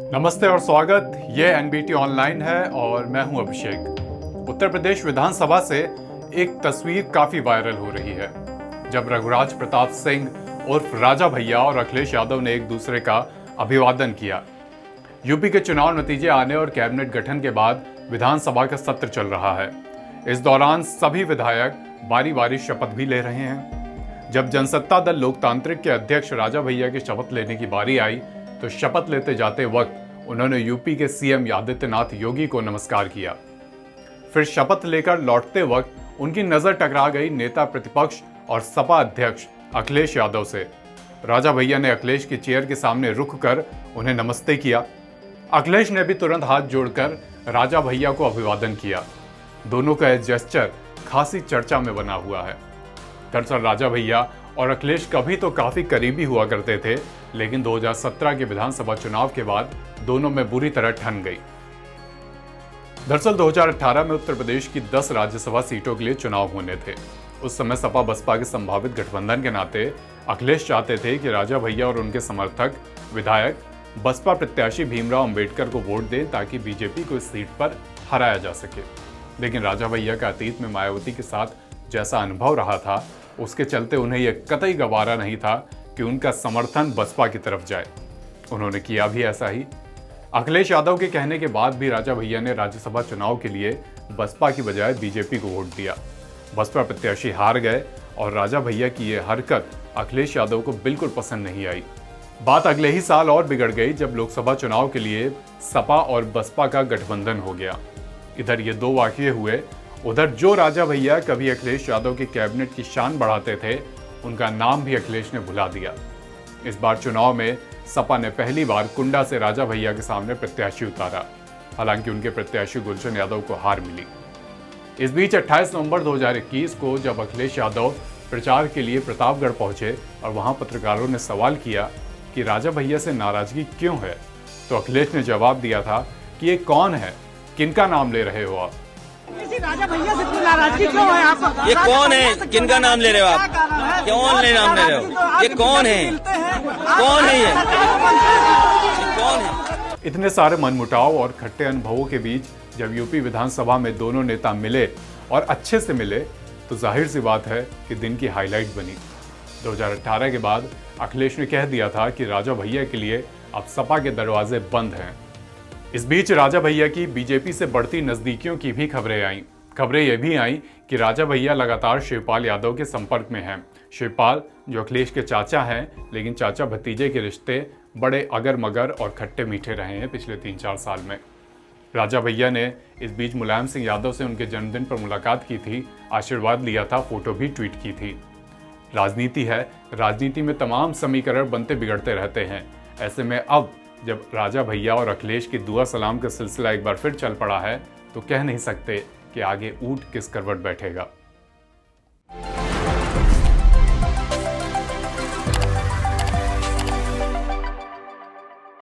नमस्ते और स्वागत। ये एनबीटी ऑनलाइन है और मैं हूं अभिषेक। उत्तर प्रदेश विधानसभा से एक तस्वीर काफी वायरल हो रही है, जब रघुराज प्रताप सिंह उर्फ राजा भैया और अखिलेश यादव ने एक दूसरे का अभिवादन किया। यूपी के चुनाव नतीजे आने और कैबिनेट गठन के बाद विधानसभा का सत्र चल रहा है। इस दौरान सभी विधायक बारी बारी शपथ भी ले रहे हैं। जब जनसत्ता दल लोकतांत्रिक के अध्यक्ष राजा भैया की शपथ लेने की बारी आई तो शपथ लेते जाते वक्त उन्होंने यूपी के सीएम आदित्यनाथ योगी को नमस्कार किया। फिर शपथ लेकर लौटते वक्त उनकी नजर टकरा गई नेता प्रतिपक्ष और सपा अध्यक्ष अखिलेश यादव से। राजा भैया ने अखिलेश की चेयर के सामने रुक कर उन्हें नमस्ते किया। अखिलेश ने भी तुरंत हाथ जोड़कर राजा भैया को अभिवादन किया। दोनों का यह जेस्चर खासी चर्चा में बना हुआ है। दरअसल राजा भैया और अखिलेश कभी तो काफी करीबी हुआ करते थे, लेकिन 2017 के विधानसभा चुनाव के बाद दोनों में बुरी तरह ठन गई। दरअसल 2018 में उत्तर प्रदेश की 10 राज्यसभा सीटों के लिए चुनाव होने थे। उस समय सपा बसपा के संभावित गठबंधन के नाते अखिलेश चाहते थे कि राजा भैया और उनके समर्थक विधायक बसपा प्रत्याशी भीमराव अंबेडकर को वोट दें ताकि बीजेपी को इस सीट पर हराया जा सके। लेकिन राजा भैया का अतीत में मायावती के साथ जैसा अनुभव रहा था, उसके चलते उन्हें यह कतई गवारा नहीं था कि उनका समर्थन बसपा की तरफ जाए। उन्होंने किया भी ऐसा ही। अखिलेश यादव के कहने के बाद भी राजा भैया ने राज्यसभा चुनाव के लिए बसपा की बजाय बीजेपी को वोट दिया। बसपा प्रत्याशी हार गए और राजा भैया की यह हरकत अखिलेश यादव को बिल्कुल पसंद नहीं आई। बात अगले ही साल और बिगड़ गई जब लोकसभा चुनाव के लिए सपा और बसपा का गठबंधन हो गया। इधर ये दो वाकये हुए, उधर जो राजा भैया कभी अखिलेश यादव के कैबिनेट की शान बढ़ाते थे, उनका नाम भी अखिलेश ने भुला दिया। इस बार चुनाव में सपा ने पहली बार कुंडा से राजा भैया के सामने प्रत्याशी उतारा। हालांकि उनके प्रत्याशी गुलशन यादव को हार मिली। इस बीच 28 नवंबर 2021 को जब अखिलेश यादव प्रचार के लिए प्रतापगढ़ पहुंचे और वहां पत्रकारों ने सवाल किया कि राजा भैया से नाराजगी क्यों है, तो अखिलेश ने जवाब दिया था कि ये कौन है, किनका नाम ले रहे हो आप? राजा भैया से इतनी नाराजगी क्यों है आपको? ये कौन है, किनका नाम ले रहे हो आप? कौन ले नाम ले रहे हो? ये कौन है? कौन है ये? कौन है? इतने सारे मनमुटाव और खट्टे अनुभवों के बीच जब यूपी विधानसभा में दोनों नेता मिले और अच्छे से मिले, तो जाहिर सी बात है कि दिन की हाईलाइट बनी। 2018 के बाद अखिलेश ने कह दिया था कि राजा भैया के लिए अब सपा के दरवाजे बंद हैं। इस बीच राजा भैया की बीजेपी से बढ़ती नजदीकियों की भी खबरें आईं। खबरें यह भी आईं कि राजा भैया लगातार शिवपाल यादव के संपर्क में हैं। शिवपाल जो अखिलेश के चाचा हैं, लेकिन चाचा भतीजे के रिश्ते बड़े अगर मगर और खट्टे मीठे रहे हैं पिछले 3-4 साल में। राजा भैया ने इस बीच मुलायम सिंह यादव से उनके जन्मदिन पर मुलाकात की थी, आशीर्वाद लिया था, फोटो भी ट्वीट की थी। राजनीति है, राजनीति में तमाम समीकरण बनते बिगड़ते रहते हैं। ऐसे में अब जब राजा भैया और अखिलेश की दुआ सलाम का सिलसिला एक बार फिर चल पड़ा है, तो कह नहीं सकते कि आगे ऊंट किस करवट बैठेगा।